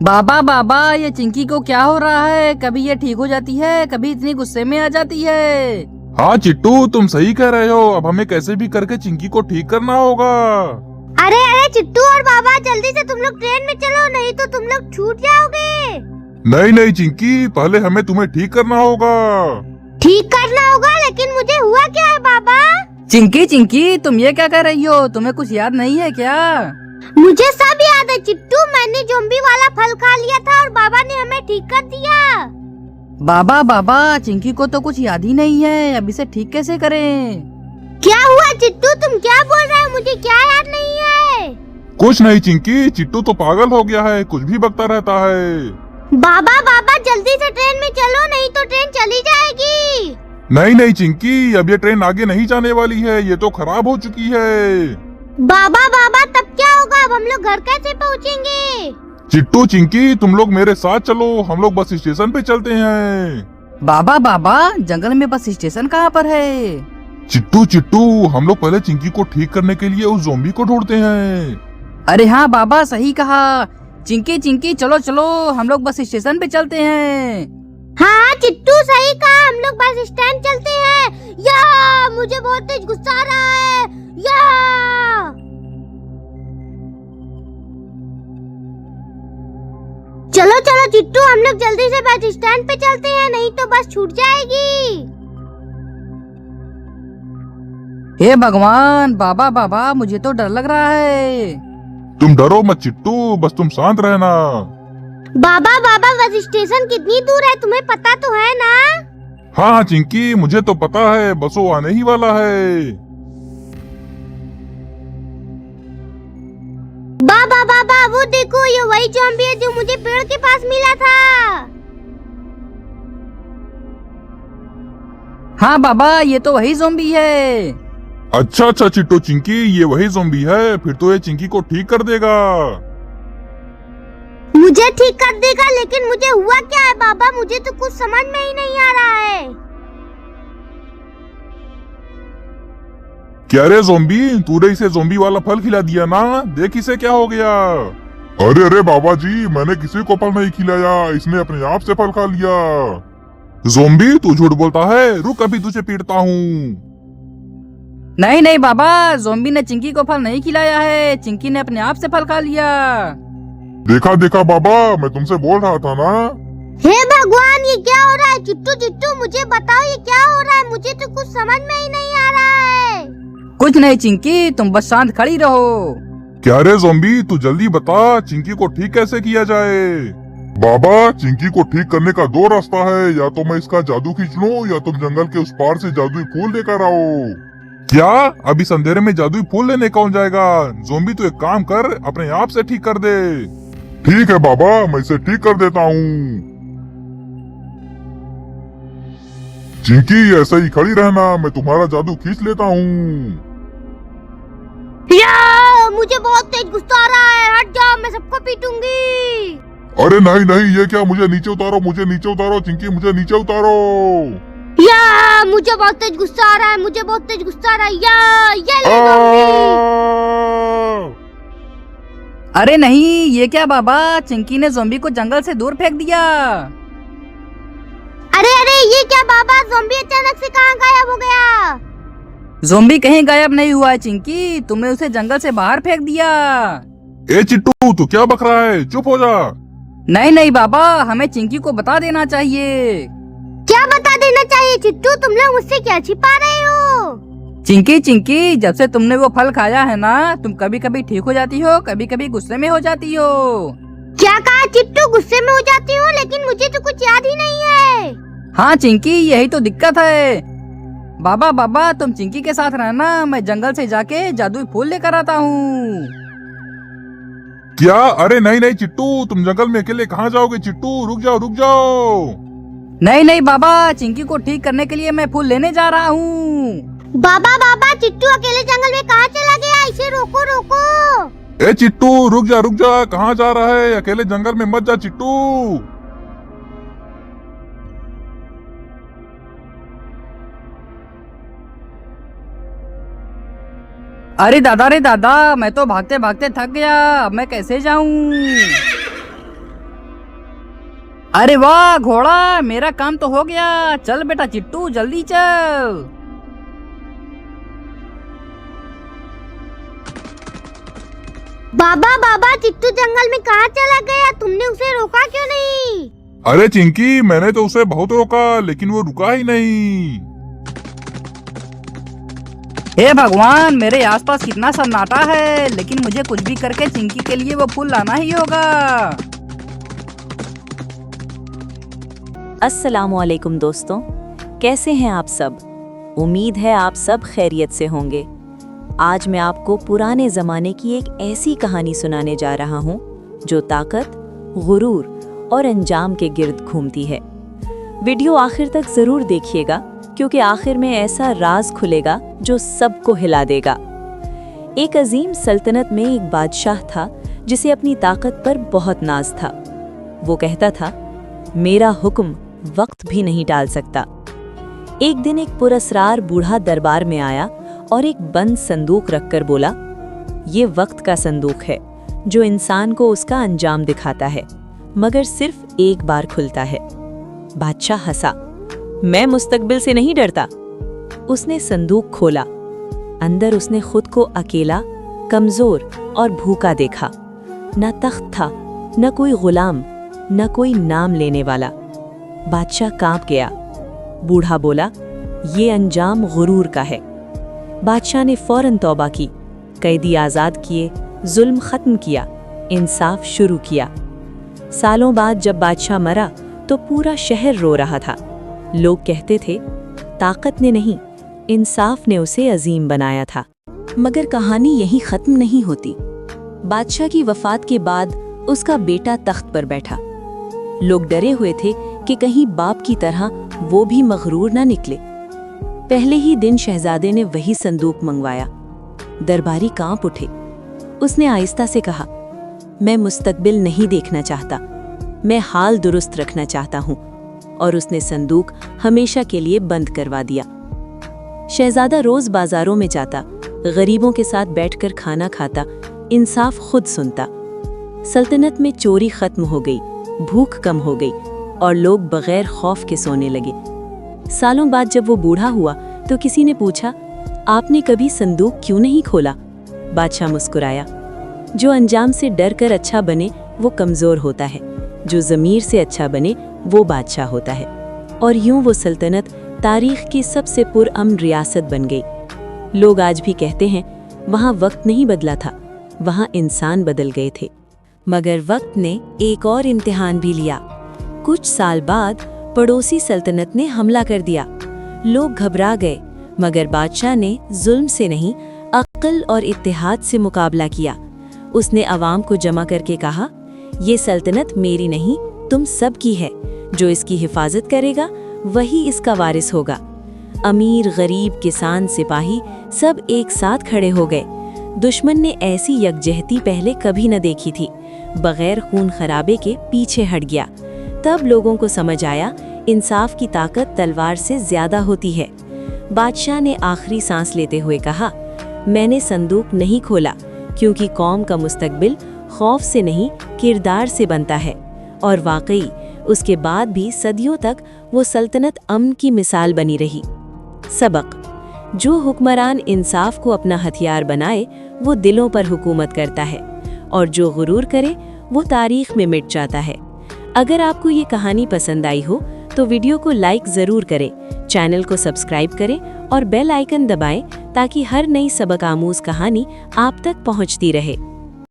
बाबा बाबा, ये चिंकी को क्या हो रहा है? कभी ये ठीक हो जाती है, कभी इतनी गुस्से में आ जाती है। हाँ चिट्टू, तुम सही कह रहे हो। अब हमें कैसे भी करके चिंकी को ठीक करना होगा। अरे अरे चिट्टू और बाबा, जल्दी से तुम लोग ट्रेन में चलो, नहीं तो तुम लोग छूट जाओगे। नहीं नहीं चिंकी, पहले हमें तुम्हें ठीक करना होगा। ठीक करना होगा, लेकिन मुझे हुआ क्या है बाबा? चिंकी चिंकी, तुम ये क्या कर रही हो? तुम्हें कुछ याद नहीं है क्या? मुझे सब याद है चिट्टू, मैंने ज़ोंबी वाला फल खा लिया था और बाबा ने हमें ठीक कर दिया। बाबा बाबा, चिंकी को तो कुछ याद ही नहीं है, अब इसे ठीक कैसे करें? क्या हुआ चिट्टू, तुम क्या बोल रहे हो? मुझे क्या याद नहीं है। कुछ नहीं चिंकी, चिट्टू तो पागल हो गया है, कुछ भी बकता रहता है। बाबा बाबा, जल्दी से ट्रेन में चलो, नहीं तो ट्रेन चली जाएगी। नहीं नहीं चिंकी, अब ये ट्रेन आगे नहीं जाने वाली है, ये तो खराब हो चुकी है। बाबा बाबा, तब क्या होगा? अब हम लोग घर कैसे पहुँचेंगे? चिट्टू चिंकी, तुम लोग मेरे साथ चलो, हम लोग बस स्टेशन पे चलते हैं। बाबा बाबा, जंगल में बस स्टेशन कहाँ पर है? चिट्टू चिट्टू, हम लोग पहले चिंकी को ठीक करने के लिए उस ज़ोंबी को ढूंढते हैं। अरे हाँ बाबा, सही कहा। चिंकी चिंकी, चलो चलो, हम लोग बस स्टेशन पे चलते हैं। हाँ चिट्टू, सही कहा, हम लोग बस स्टैंड चलते हैं। या मुझे बहुत तेज गुस्सा आ रहा है। या चलो चलो चिट्टू, हम लोग जल्दी से बस स्टैंड पे चलते हैं, नहीं तो बस छूट जाएगी। हे भगवान, बाबा बाबा, मुझे तो डर लग रहा है। तुम डरो मत चिट्टू, बस तुम शांत रहना। बाबा बाबा, बस स्टेशन कितनी दूर है, तुम्हें पता तो है ना? हाँ हाँ चिंकी, मुझे तो पता है, बस वो आने ही वाला है। बाबा बाबा, वो देखो, ये वही ज़ॉम्बी है जो मुझे पेड़ के पास मिला था। हाँ बाबा, ये तो वही ज़ॉम्बी है। अच्छा अच्छा चिट्टू चिंकी, ये वही ज़ॉम्बी है, फिर तो ये चिंकी को ठीक कर देगा। मुझे ठीक कर देगा, लेकिन मुझे हुआ क्या है बाबा? मुझे तो कुछ समझ में ही नहीं आ रहा है। क्या रे ज़ॉम्बी, तूने इसे ज़ॉम्बी वाला फल खिला दिया ना? देख इसे क्या हो गया। अरे अरे बाबा जी, मैंने किसी को फल नहीं खिलाया, इसने अपने आप से फल खा लिया। ज़ॉम्बी, तू झूठ बोलता है, रुक अभी तुझे पीटता हूँ। नहीं नहीं बाबा, ज़ॉम्बी ने चिंकी को फल नहीं खिलाया है, चिंकी ने अपने आप से फल खा लिया। देखा देखा बाबा, मैं तुमसे बोल रहा था ना। हे भगवान, ये क्या हो रहा है? चिट्टू चिट्टू, मुझे बताओ ये क्या हो रहा है? मुझे तो कुछ समझ में ही नहीं आ रहा है। कुछ नहीं चिंकी, तुम बस शांत खड़ी रहो। क्या रे ज़ॉम्बी, तू जल्दी बता, चिंकी को ठीक कैसे किया जाए। बाबा, चिंकी को ठीक करने का दो रास्ता है, या तो मैं इसका जादू खींच लूं, या तुम जंगल के उस पार से जादुई फूल लेकर आओ। क्या? अभी इस अंधेरे में जादुई फूल लेने कौन जाएगा? ज़ॉम्बी, तो एक काम कर, अपने आप से ठीक कर दे। ठीक है बाबा, मैं इसे ठीक कर देता हूँ। चिंकी, ऐसे ही खड़ी रहना, मैं तुम्हारा जादू खींच लेता हूँ। या मुझे बहुत तेज गुस्सा आ रहा है, हट जाओ, मैं सबको पीटूंगी। अरे नहीं नहीं, ये क्या, मुझे नीचे उतारो, मुझे नीचे उतारो चिंकी, मुझे नीचे उतारो। या मुझे बहुत तेज गुस्सा आ रहा है, मुझे बहुत तेज गुस्सा आ रहा है। या ये ले ज़ॉम्बी। अरे नहीं, ये क्या बाबा, चिंकी ने ज़ॉम्बी को जंगल से दूर फेंक दिया। अरे अरे, ये क्या बाबा, ज़ॉम्बी अचानक से कहाँ गायब हो गया? ज़ॉम्बी कहीं गायब नहीं हुआ है चिंकी, तुमने उसे जंगल से बाहर फेंक दिया। ए चिट्टू, तू क्या बक रहा है? चुप हो जा। नहीं नहीं बाबा, हमें चिंकी को बता देना चाहिए। क्या बता देना चाहिए चिट्टू? तुम लोग मुझसे क्या छिपा रहे हो? चिंकी चिंकी, जब से तुमने वो फल खाया है ना, तुम कभी कभी ठीक हो जाती हो, कभी कभी गुस्से में हो जाती हो। क्या कहा चिट्टू? गुस्से में हो जाती हूँ, लेकिन मुझे तो कुछ याद ही नहीं है। हाँ चिंकी, यही तो दिक्कत है। बाबा बाबा, तुम चिंकी के साथ रहना, मैं जंगल से जाके जादुई फूल लेकर आता हूँ। क्या? अरे नहीं नहीं चिट्टू, तुम जंगल में अकेले कहाँ जाओगे? चिट्टू रुक जाओ, रुक जाओ। नहीं नहीं बाबा, चिंकी को ठीक करने के लिए मैं फूल लेने जा रहा हूँ। बाबा बाबा, चिट्टू अकेले जंगल में कहाँ चला गया? इसे रोको रोको। ए चिट्टू, रुक जा, कहाँ जा रहा है? अकेले जंगल में मत जा चिट्टू। अरे दादा रे दादा, मैं तो भागते भागते थक गया, अब मैं कैसे जाऊं? अरे वाह घोड़ा, मेरा काम तो हो गया। चल बेटा चिट्टू जल्दी चल। बाबा बाबा चिट्टू जंगल में कहाँ चला गया? तुमने उसे रोका क्यों नहीं? अरे चिंकी, मैंने तो उसे बहुत रोका लेकिन वो रुका ही नहीं। हे भगवान, मेरे आसपास कितना सन्नाटा है, लेकिन मुझे कुछ भी करके चिंकी के लिए वो फूल लाना ही होगा। अस्सलामुअलैकुम दोस्तों, कैसे हैं आप सब? उम्मीद है आप सब खैरियत से होंगे। आज मैं आपको पुराने ज़माने की एक ऐसी कहानी सुनाने जा रहा हूँ जो ताकत, गुरूर और अंजाम के गिर्द घूमती है। वीडियो आखिर तक ज़रूर देखिएगा क्योंकि आखिर में ऐसा राज खुलेगा जो सबको हिला देगा। एक अजीम सल्तनत में एक बादशाह था जिसे अपनी ताकत पर बहुत नाज था। वो कहता था, मेरा हुक्म वक्त भी नहीं टाल सकता। एक दिन एक पुरस्रार बूढ़ा दरबार में आया और एक बंद संदूक रखकर बोला, ये वक्त का संदूक है जो इंसान को उसका अंजाम दिखाता है, मगर सिर्फ एक बार खुलता है। बादशाह हंसा, मैं मुस्तकबिल से नहीं डरता। उसने संदूक खोला। अंदर उसने खुद को अकेला, कमजोर और भूखा देखा। न तख्त था, न कोई गुलाम, न कोई नाम लेने वाला। बादशाह कांप गया। बूढ़ा बोला, ये अंजाम गुरूर का है। बादशाह ने फौरन तौबा की, कैदी आज़ाद किए, जुल्म खत्म किया, इंसाफ शुरू किया। सालों बाद जब बादशाह मरा तो पूरा शहर रो रहा था। लोग कहते थे, ताकत ने नहीं, इंसाफ ने उसे अजीम बनाया था। मगर कहानी यहीं खत्म नहीं होती। बादशाह की वफात के बाद उसका बेटा तख्त पर बैठा। लोग डरे हुए थे कि कहीं बाप की तरह वो भी मगरूर ना निकले। पहले ही दिन शहजादे ने वही संदूक मंगवाया। दरबारी कांप उठे। उसने आहिस्ता से कहा, मैं मुस्तकबिल नहीं देखना चाहता, मैं हाल दुरुस्त रखना चाहता हूँ। और उसने संदूक हमेशा के लिए बंद करवा दिया। शहजादा रोज बाजारों में जाता, गरीबों के साथ बैठकर खाना खाता, इंसाफ खुद सुनता। सल्तनत में चोरी खत्म हो गई, भूख कम हो गई और लोग बगैर खौफ के सोने लगे। सालों बाद जब वो बूढ़ा हुआ तो किसी ने पूछा, आपने कभी संदूक क्यों नहीं खोला? बादशाह मुस्कुराया, जो अंजाम से डर कर अच्छा बने वो कमज़ोर होता है, जो ज़मीर से अच्छा बने वो बादशाह होता है। और यूं वो सल्तनत तारीख़ की सबसे पुरअमन रियासत बन गई। लोग आज भी कहते हैं, वहाँ वक्त नहीं बदला था, वहाँ इंसान बदल गए थे। मगर वक्त ने एक और इम्तिहान भी लिया। कुछ साल बाद पड़ोसी सल्तनत ने हमला कर दिया। लोग घबरा गए, मगर बादशाह ने जुल्म से नहीं, अक्ल और इत्तेहाद से मुकाबला किया। उसने अवाम को जमा करके कहा, ये सल्तनत मेरी नहीं, तुम सब की है। जो इसकी हिफाजत करेगा वही इसका वारिस होगा। अमीर, गरीब, किसान, सिपाही सब एक साथ खड़े हो गए। दुश्मन ने ऐसी यकजहती पहले कभी न देखी थी। बगैर खून खराबे के पीछे हट गया। तब लोगों को समझ आया, इंसाफ की ताकत तलवार से ज्यादा होती है। बादशाह ने आखिरी सांस लेते हुए कहा, मैंने संदूक नहीं खोला क्योंकि कौम का मुस्तकबिल खौफ से नहीं, किरदार से बनता है। और वाकई उसके बाद भी सदियों तक वो सल्तनत अमन की मिसाल बनी रही। सबक, जो हुक्मरान इंसाफ को अपना हथियार बनाए वो दिलों पर हुकूमत करता है, और जो गुरूर करे वो तारीख में मिट जाता है। अगर आपको ये कहानी पसंद आई हो तो वीडियो को लाइक ज़रूर करें, चैनल को सब्सक्राइब करें और बेल आइकन दबाएं ताकि हर नई सबक आमूज़ कहानी आप तक पहुंचती रहे।